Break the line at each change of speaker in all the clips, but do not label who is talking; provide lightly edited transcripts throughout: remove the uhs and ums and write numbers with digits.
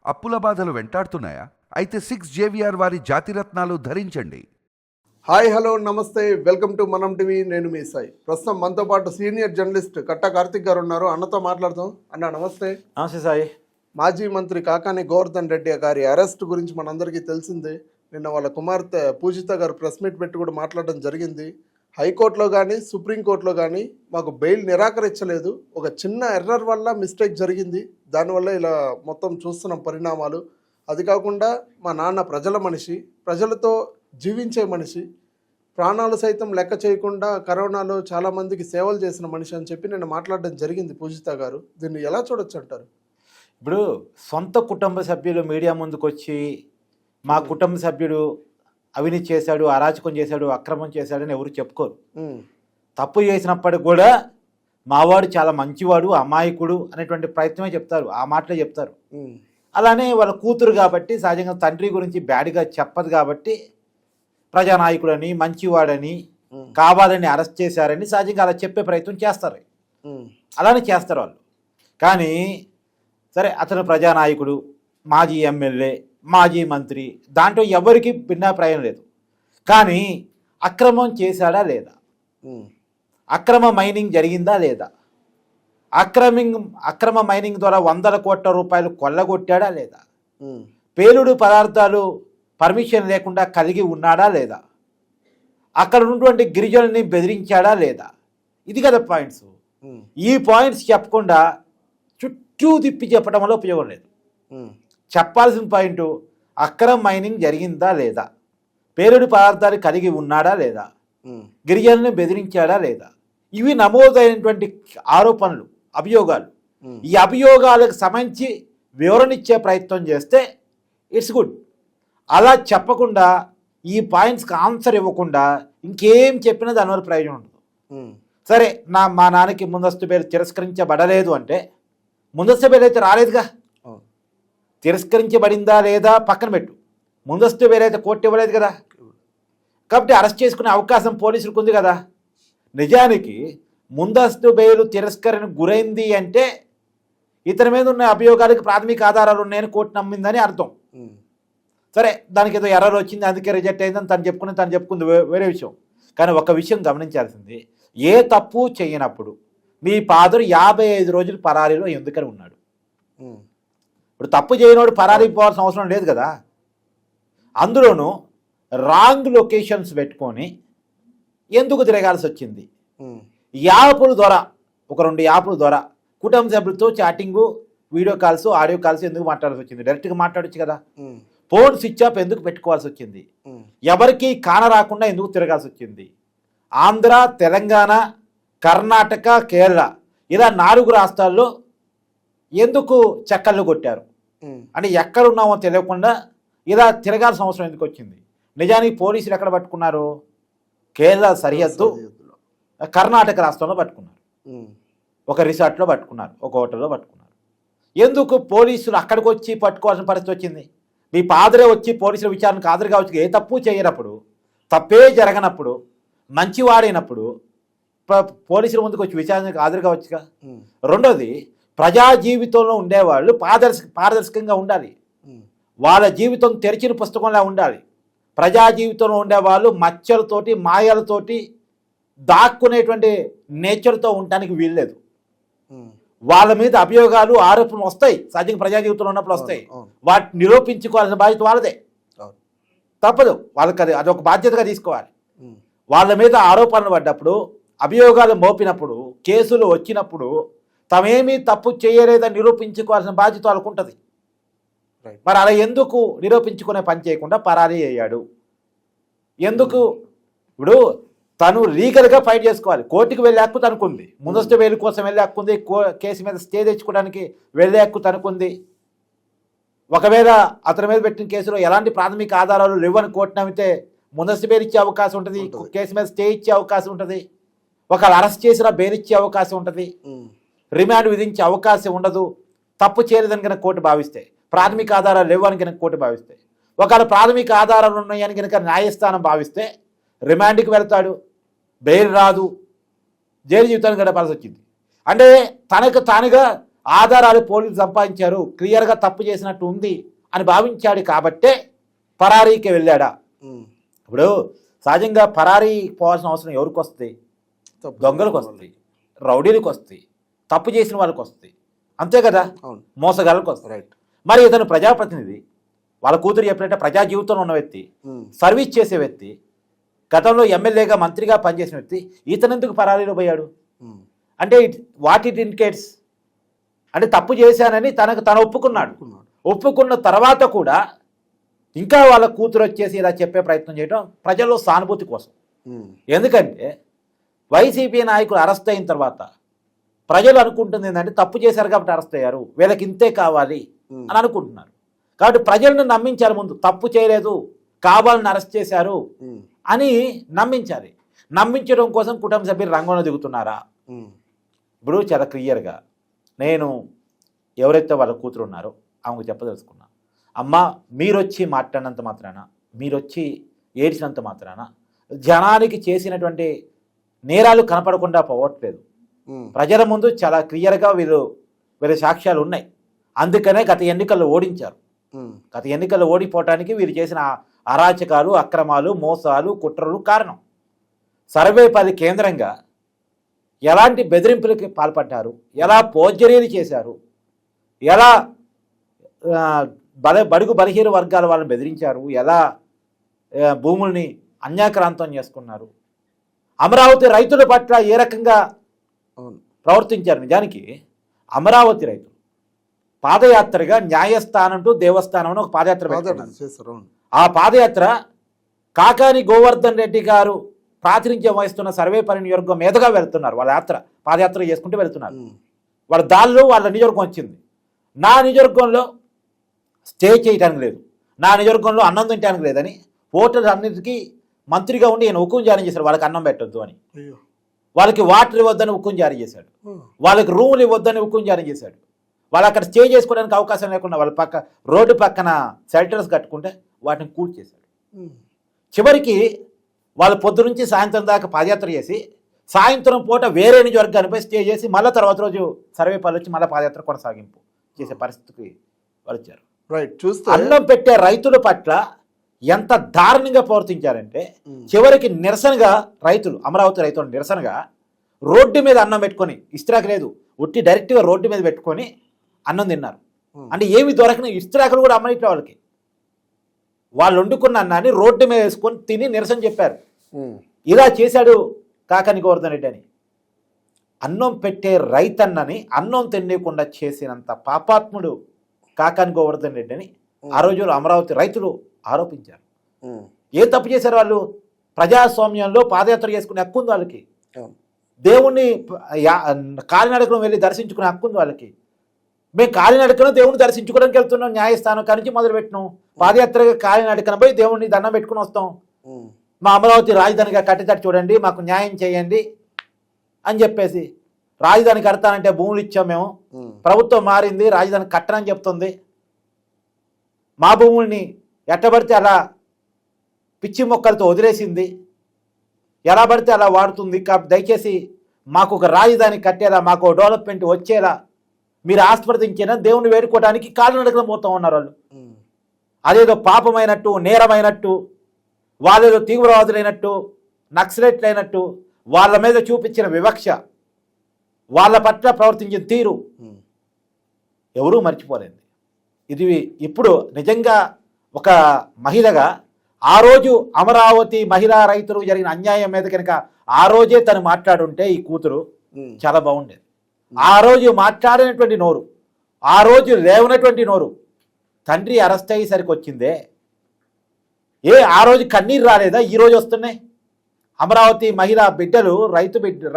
అప్పుల బాధలు వెంటాడుతున్నాయా? అయితే 6 JVR వారి జాతిరత్నాలు ధరించండి.
హాయ్ హలో నమస్తే, వెల్కమ్ టు మనం టీవీ. నేను మీ సాయి. ప్రస్తుతం మనతో పాటు సీనియర్ జర్నలిస్ట్ కట్టా కార్తిక్ గారు ఉన్నారు. అన్నతో మాట్లాడతాం. అన్న నమస్తే.
నమస్తే సాయి.
మాజీ మంత్రి కాకాని గోవర్ధన్ రెడ్డి గారి అరెస్ట్ గురించి మనందరికీ తెలిసిందే. నిన్న వాళ్ళ కుమార్తె పూజిత గారు ప్రెస్ మీట్ పెట్టి కూడా మాట్లాడడం జరిగింది. హైకోర్టులో కానీ సుప్రీంకోర్టులో కానీ మాకు బెయిల్ నిరాకరించలేదు, ఒక చిన్న ఎర్రర్ వల్ల మిస్టేక్ జరిగింది, దానివల్ల ఇలా మొత్తం చూస్తున్నాం పరిణామాలు. అది కాకుండా మా నాన్న ప్రజల మనిషి, ప్రజలతో జీవించే మనిషి, ప్రాణాలు సైతం లెక్క చేయకుండా కరోనాలో చాలామందికి సేవలు చేసిన మనిషి అని చెప్పి నేను మాట్లాడడం జరిగింది పూజిత గారు. దీన్ని ఎలా చూడొచ్చు అంటారు?
ఇప్పుడు సొంత కుటుంబ సభ్యులు మీడియా ముందుకు వచ్చి మా కుటుంబ సభ్యుడు అవినీతి చేశాడు, అరాచకం చేశాడు, అక్రమం చేశాడని ఎవరు చెప్పుకోరు. తప్పు చేసినప్పటికి కూడా మావాడు చాలా మంచివాడు, అమాయకుడు అనేటువంటి ప్రయత్నమే చెప్తారు, ఆ మాటలే చెప్తారు. అలానే వాళ్ళ కూతురు కాబట్టి సహజంగా తండ్రి గురించి బ్యాడ్గా చెప్పదు కాబట్టి ప్రజానాయకుడని మంచివాడని కావాలని అరెస్ట్ చేశారని సహజంగా అలా చెప్పే ప్రయత్నం చేస్తారు. అలానే చేస్తారు వాళ్ళు. కానీ సరే, అతను ప్రజానాయకుడు, మాజీ ఎమ్మెల్యే, మాజీ మంత్రి, దాంట్లో ఎవరికి భిన్నాభిప్రాయం లేదు. కానీ అక్రమం చేశాడా లేదా, అక్రమ మైనింగ్ జరిగిందా లేదా, అక్రమ మైనింగ్ ద్వారా 100 కోట్ల రూపాయలు కొల్లగొట్టాడా లేదా, పేలుడు పదార్థాలు పర్మిషన్ లేకుండా కలిగి ఉన్నాడా లేదా, అక్కడ ఉన్నటువంటి గిరిజనుల్ని బెదిరించాడా లేదా, ఇది కదా పాయింట్స్. ఈ పాయింట్స్ చెప్పకుండా చుట్టూ తిప్పి చెప్పడం వల్ల ఉపయోగం లేదు. చెప్పాల్సిన పాయింట్ అక్రమ మైనింగ్ జరిగిందా లేదా, పేలుడు పదార్థాలు కలిగి ఉన్నాడా లేదా, గిరిజనుల్ని బెదిరించాడా లేదా, ఇవి నమోదైనటువంటి ఆరోపణలు, అభియోగాలు. ఈ అభియోగాలకు సంబంధించి వివరణ ఇచ్చే ప్రయత్నం చేస్తే ఇట్స్ గుడ్. అలా చెప్పకుండా ఈ పాయింట్స్కి ఆన్సర్ ఇవ్వకుండా ఇంకేం చెప్పినా దానివల్ల ప్రయోజనం ఉండదు. సరే, మా నాన్నకి ముందస్తు బెయిల్ తిరస్కరించబడలేదు అంటే ముందస్తు బెయిల్ అయితే రాలేదుగా, తిరస్కరించబడిందా లేదా పక్కన పెట్టు, ముందస్తు బెయిల్ అయితే కోర్టు ఇవ్వలేదు కదా, కాబట్టి అరెస్ట్ చేసుకునే అవకాశం పోలీసులకు ఉంది కదా. నిజానికి ముందస్తు బెయిల్ తిరస్కరణ గురైంది అంటే ఇతని మీద ఉన్న అభియోగాలకు ప్రాథమిక ఆధారాలు ఉన్నాయని కోర్టు నమ్మిందని అర్థం. సరే, దానికి ఏదో ఎర్రర్ వచ్చింది అందుకే రిజెక్ట్ అయిందని తను చెప్పుకుంది వేరే విషయం. కానీ ఒక విషయం గమనించాల్సింది, ఏ తప్పు చేయనప్పుడు మీ ఫాదర్ 55 రోజులు పరారీలో ఎందుకని ఉన్నాడు? ఇప్పుడు తప్పు చేయనోడు పరారీ పోవాల్సిన అవసరం లేదు కదా. అందులోనూ రాంగ్ లొకేషన్స్ పెట్టుకొని ఎందుకు తిరగాల్సి వచ్చింది? యాప్ల ద్వారా, ఒక 2 యాప్ల ద్వారా కుటుంబ సభ్యులతో chatting, video calls, audio calls ఎందుకు మాట్లాడాల్సి వచ్చింది? డైరెక్ట్గా మాట్లాడొచ్చు కదా. ఫోన్ స్విచ్ ఆఫ్ ఎందుకు పెట్టుకోవాల్సి వచ్చింది? ఎవరికి కాన రాకుండా ఎందుకు తిరగాల్సి వచ్చింది? ఆంధ్ర, తెలంగాణ, కర్ణాటక, కేరళ ఇలా 4 రాష్ట్రాల్లో ఎందుకు చక్కర్లు కొట్టారు? అంటే ఎక్కడున్నామో తెలియకుండా ఇలా తిరగాల్సిన అవసరం ఎందుకు వచ్చింది? నిజానికి పోలీసులు ఎక్కడ పట్టుకున్నారు? కేరళ సరిహద్దు, కర్ణాటక రాష్ట్రంలో పట్టుకున్నారు. ఒక రిసార్ట్లో పట్టుకున్నారు, ఒక హోటల్లో పట్టుకున్నారు. ఎందుకు పోలీసులు అక్కడికి వచ్చి పట్టుకోవాల్సిన పరిస్థితి వచ్చింది? మీ ఫాదరే వచ్చి పోలీసుల విచారణకు హాజరు కావచ్చు. ఏ తప్పు చేయనప్పుడు, తప్పే జరగనప్పుడు, మంచివాడైనప్పుడు పోలీసుల ముందుకు వచ్చి విచారణకు హాజరు కావచ్చుగా. రెండోది, ప్రజా జీవితంలో ఉండేవాళ్ళు పారదర్శకంగా ఉండాలి. వాళ్ళ జీవితం తెరిచిన పుస్తకంలా ఉండాలి. ప్రజా జీవితంలో ఉండేవాళ్ళు మచ్చలతోటి, మాయలతోటి, దాక్కునేటువంటి నేచర్తో ఉండటానికి వీల్లేదు. వాళ్ళ మీద అభియోగాలు, ఆరోపణలు వస్తాయి, సహజంగా ప్రజా జీవితంలో ఉన్నప్పుడు వస్తాయి. వాటిని నిరూపించుకోవాల్సిన బాధ్యత వాళ్ళదే, తప్పదు. వాళ్ళకి అదొక బాధ్యతగా తీసుకోవాలి. వాళ్ళ మీద ఆరోపణలు పడ్డప్పుడు, అభియోగాలు మోపినప్పుడు, కేసులు వచ్చినప్పుడు తమేమీ తప్పు చేయలేదని నిరూపించుకోవాల్సిన బాధ్యత వాళ్ళకు ఉంటుంది. మరి అలా ఎందుకు నిరూపించుకునే పని చేయకుండా పరారీ అయ్యాడు? ఎందుకు? ఇప్పుడు తను లీగల్గా ఫైట్ చేసుకోవాలి. కోర్టుకు వెళ్ళే హక్కు తనుకుంది, ముందస్తు బెయిల్ కోసం వెళ్ళే హక్కు ఉంది, కేసు మీద స్టే తెచ్చుకోవడానికి వెళ్ళే హక్కు తనుకుంది. ఒకవేళ అతని మీద పెట్టిన కేసులో ఎలాంటి ప్రాథమిక ఆధారాలు లేవని కోర్టు నమ్మితే ముందస్తు బెయిల్ ఇచ్చే అవకాశం ఉంటుంది, కేసు మీద స్టే ఇచ్చే అవకాశం ఉంటుంది, ఒకవేళ అరెస్ట్ చేసినా బెయిల్ ఇచ్చే అవకాశం ఉంటుంది, రిమాండ్ విధించే అవకాశం ఉండదు. తప్పు చేయలేదని కనుక కోర్టు భావిస్తే, ప్రాథమిక ఆధారాలు లేవని కనుక కోర్టు భావిస్తే, ఒకవేళ ప్రాథమిక ఆధారాలు ఉన్నాయని కనుక న్యాయస్థానం భావిస్తే రిమాండ్కి వెళ్తాడు, బెయిల్ రాదు, జైలు జీవితాన్ని గడపాల్సి వచ్చింది. అంటే తనకు తానుగా ఆధారాలు పోలీసులు సంపాదించారు, క్లియర్గా తప్పు చేసినట్టు ఉంది అని భావించాడు కాబట్టే పరారీకి వెళ్ళాడా? ఇప్పుడు సహజంగా పరారీ పోవాల్సిన అవసరం ఎవరికి వస్తుంది? దొంగలకు వస్తుంది, రౌడీలకు వస్తుంది, తప్పు చేసిన వాళ్ళకి వస్తుంది, అంతే కదా, మోసగాళ్ళకి వస్తుంది.
రైట్.
మరి ఇతను ప్రజాప్రతినిధి, వాళ్ళ కూతురు చెప్పినట్టే ప్రజా జీవితంలో ఉన్న వ్యక్తి, సర్వీస్ చేసే వ్యక్తి, గతంలో ఎమ్మెల్యేగా మంత్రిగా పనిచేసిన వ్యక్తి, ఇతను ఎందుకు పరారీలో పోయాడు అంటే వాట్ ఇట్ ఇండికేట్స్ అంటే తప్పు చేశానని తను ఒప్పుకున్నాడు. ఒప్పుకున్న తర్వాత కూడా ఇంకా వాళ్ళ కూతురు వచ్చేసి ఇలా చెప్పే ప్రయత్నం చేయడం ప్రజల్లో సానుభూతి కోసం. ఎందుకంటే వైసీపీ నాయకులు అరెస్ట్ అయిన తర్వాత ప్రజలు అనుకుంటుంది ఏంటంటే తప్పు చేశారు కాబట్టి అరెస్ట్ అయ్యారు, వీళ్ళకి ఇంతే కావాలి అని అనుకుంటున్నారు. కాబట్టి ప్రజలను నమ్మించారు, ముందు తప్పు చేయలేదు కావాలని అరెస్ట్ చేశారు అని నమ్మించాలి. నమ్మించడం కోసం కుటుంబ సభ్యులు రంగంలో దిగుతున్నారా? ఇప్పుడు చాలా క్లియర్గా నేను ఎవరైతే వాళ్ళ కూతురు ఉన్నారో ఆమెకు చెప్పదలుచుకున్నా, అమ్మ మీరొచ్చి మాట్లాడినంత మాత్రాన, మీరొచ్చి ఏడ్చినంత మాత్రాన జనానికి చేసినటువంటి నేరాలు కనపడకుండా పోవట్లేదు. ప్రజల ముందు చాలా క్లియర్గా వీళ్ళ సాక్ష్యాలు ఉన్నాయి. అందుకనే గత ఎన్నికల్లో ఓడించారు. గత ఎన్నికల్లో ఓడిపోవటానికి వీరు చేసిన అరాచకాలు, అక్రమాలు, మోసాలు, కుట్రలు కారణం. సర్వేపల్లి కేంద్రంగా ఎలాంటి బెదిరింపులకి పాల్పడ్డారు, ఎలా పోర్జరీలు చేశారు, ఎలా బడుగు బలహీన వర్గాల వాళ్ళని బెదిరించారు, ఎలా భూముల్ని అన్యాక్రాంతం చేసుకున్నారు, అమరావతి రైతుల పట్ల ఏ రకంగా ప్రవర్తించారు. నిజానికి అమరావతి రైతులు పాదయాత్రగా న్యాయస్థానం టు దేవస్థానం ఒక పాదయాత్ర చేశారు. ఆ పాదయాత్ర కాకాని గోవర్ధన్ రెడ్డి గారు ప్రాతినిధ్యం వహిస్తున్న సర్వేపల్లి నియోజకవర్గం మీదుగా వెళ్తున్నారు. వాళ్ళ పాదయాత్ర చేసుకుంటూ వెళ్తున్నారు. వాళ్ళ దారిలో వాళ్ళ నియోజకవర్గం వచ్చింది. నా నియోజకవర్గంలో స్టే చేయడానికి లేదు, నా నియోజకవర్గంలో అన్నం తినడానికి లేదని ఓటర్లు అన్నిటికీ మంత్రిగా ఉండి ఈయన హుకుం జారీ చేశాడు, వాళ్ళకి అన్నం పెట్టొద్దు అని. వాళ్ళకి వాటర్ ఇవ్వద్దని హుకుం జారీ చేశాడు, వాళ్ళకి రూములు ఇవ్వద్దని హుకుం జారీ చేశాడు. వాళ్ళు అక్కడ స్టే చేసుకోవడానికి అవకాశం లేకుండా వాళ్ళ రోడ్డు పక్కన షెల్టర్స్ కట్టుకుంటే వాటిని కూల్చేశాడు. చివరికి వాళ్ళు పొద్దు నుంచి సాయంత్రం దాకా పాదయాత్ర చేసి సాయంత్రం పూట వేరే నియోజకవర్గానిపై స్టే చేసి మళ్ళీ తర్వాత రోజు సర్వేపల్లి వచ్చి మళ్ళీ పాదయాత్ర కొనసాగింపు చేసే పరిస్థితికి వాళ్ళు వచ్చారు.
రైట్. చూస్తే
అన్నం పెట్టే రైతుల పట్ల ఎంత దారుణంగా ప్రవర్తించారంటే చివరికి నిరసనగా రైతులు, అమరావతి రైతులు నిరసనగా రోడ్డు మీద అన్నం పెట్టుకొని, ఇస్త్రాకు లేదు, ఉట్టి డైరెక్ట్గా రోడ్డు మీద పెట్టుకొని అన్నం తిన్నారు. అంటే ఏమి దొరకని ఇస్త్రాకులు కూడా అమ్మనిట్ల వాళ్ళకి, వాళ్ళు వండుకున్న అన్నాన్ని రోడ్డు మీద వేసుకొని తిని నిరసన చెప్పారు. ఇలా చేశాడు కాకాని గోవర్ధన్ రెడ్డి అని. అన్నం పెట్టే రైతన్నని అన్నం తినేయకుండా చేసినంత పాపాత్ముడు కాకాని గోవర్ధన్ రెడ్డి అని ఆ రోజుల్లో అమరావతి రైతులు ఆరోపించారు. ఏం తప్పు చేశారు వాళ్ళు? ప్రజాస్వామ్యంలో పాదయాత్ర చేసుకునే హక్కు ఉంది వాళ్ళకి, దేవుణ్ణి కాలినడకను వెళ్ళి దర్శించుకునే హక్కు ఉంది వాళ్ళకి. మేము కాలినడకను దేవుణ్ణి దర్శించుకోవడానికి వెళ్తున్నాం, న్యాయస్థానం నుంచి మొదలు పెట్టినాం, పాదయాత్రగా కాలినడకన పోయి దేవుణ్ణి దండం పెట్టుకుని వస్తాం. మా అమరావతి రాజధానిగా కట్టేటట్టు చూడండి, మాకు న్యాయం చేయండి అని చెప్పేసి రాజధాని కడతానంటే భూములు ఇచ్చాం మేము, ప్రభుత్వం మారింది, రాజధాని కట్టనని చెప్తుంది, మా భూముల్ని ఎట్టబడితే అలా పిచ్చి మొక్కలతో వదిలేసింది, ఎలా పడితే అలా వాడుతుంది. కాబట్టి దయచేసి మాకు ఒక రాజధాని కట్టేలా, మాకు డెవలప్మెంట్ వచ్చేలా మీరు ఆస్పర్దించేనా దేవుణ్ణి వేడుకోవడానికి కాలినడకన పోతా ఉన్నారు వాళ్ళు. అదేదో పాపమైనట్టు, నేరమైనట్టు, వాళ్ళేదో తీవ్రవాదులైనట్టు, నక్సలైట్లైనట్టు వాళ్ళ మీద చూపించిన వివక్ష, వాళ్ళ పట్ల ప్రవర్తించిన తీరు ఎవరూ మర్చిపోలేదు. ఇది ఇప్పుడు నిజంగా ఒక మహిళగా ఆ రోజు అమరావతి మహిళా రైతులకు జరిగిన అన్యాయం మీద కనుక ఆ రోజే తను మాట్లాడుంటే ఈ కూతురు చాలా బాగుండేది. ఆ రోజు మాట్లాడినటువంటి నోరు, ఆ రోజు లేవనటువంటి నోరు తండ్రి అరెస్ట్ అయ్యేసరికి వచ్చిందే. ఆ రోజు కన్నీరు రాలేదా? ఈ రోజు వస్తున్నాయి. అమరావతి మహిళా బిడ్డలు,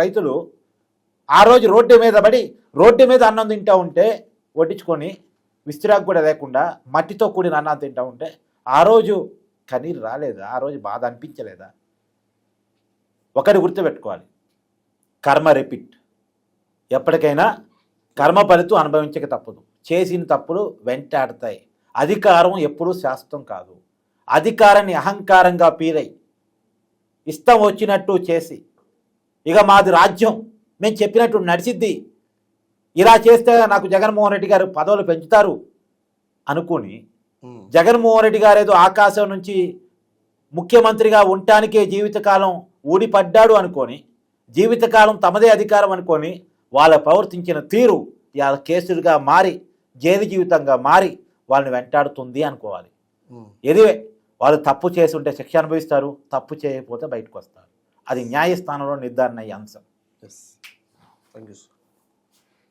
రైతులు ఆ రోజు రోడ్డు మీద పడి రోడ్డు మీద అన్నం తింటూ ఉంటే, వడ్డించుకొని విస్తిరాకు కూడా లేకుండా మట్టితో కూడిన అన్నం తింటూ ఉంటే ఆ రోజు కన్నీరు రాలేదా? ఆ రోజు బాధ అనిపించలేదా? ఒకటి గుర్తుపెట్టుకోవాలి, కర్మ రిపీట్. ఎప్పటికైనా కర్మ ఫలితం అనుభవించక తప్పదు. చేసిన తప్పులు వెంటాడతాయి. అధికారం ఎప్పుడూ శాశ్వతం కాదు. అధికారాన్ని అహంకారంగా పీలై ఇష్టం వచ్చినట్టు చేసి ఇక మాది రాజ్యం, మేము చెప్పినట్టు నడిచిద్ది ఇలా చేస్తే నాకు జగన్మోహన్ రెడ్డి గారు పదవులు పెంచుతారు అనుకుని జగన్మోహన్ రెడ్డి గారు ఏదో ఆకాశం నుంచి ముఖ్యమంత్రిగా ఉండటానికే జీవితకాలం ఊడిపడ్డాడు అనుకొని జీవితకాలం తమదే అధికారం అనుకొని వాళ్ళ ప్రవర్తించిన తీరు ఇవాళ కేసులుగా మారి జైలు జీవితంగా మారి వాళ్ళని వెంటాడుతుంది అనుకోవాలి. ఎదివే వాళ్ళు తప్పు చేసి ఉంటే శిక్ష అనుభవిస్తారు, తప్పు చేయకపోతే బయటకు వస్తారు. అది న్యాయస్థానంలో నిర్ధారణ అయ్యే అంశం.
Thank you.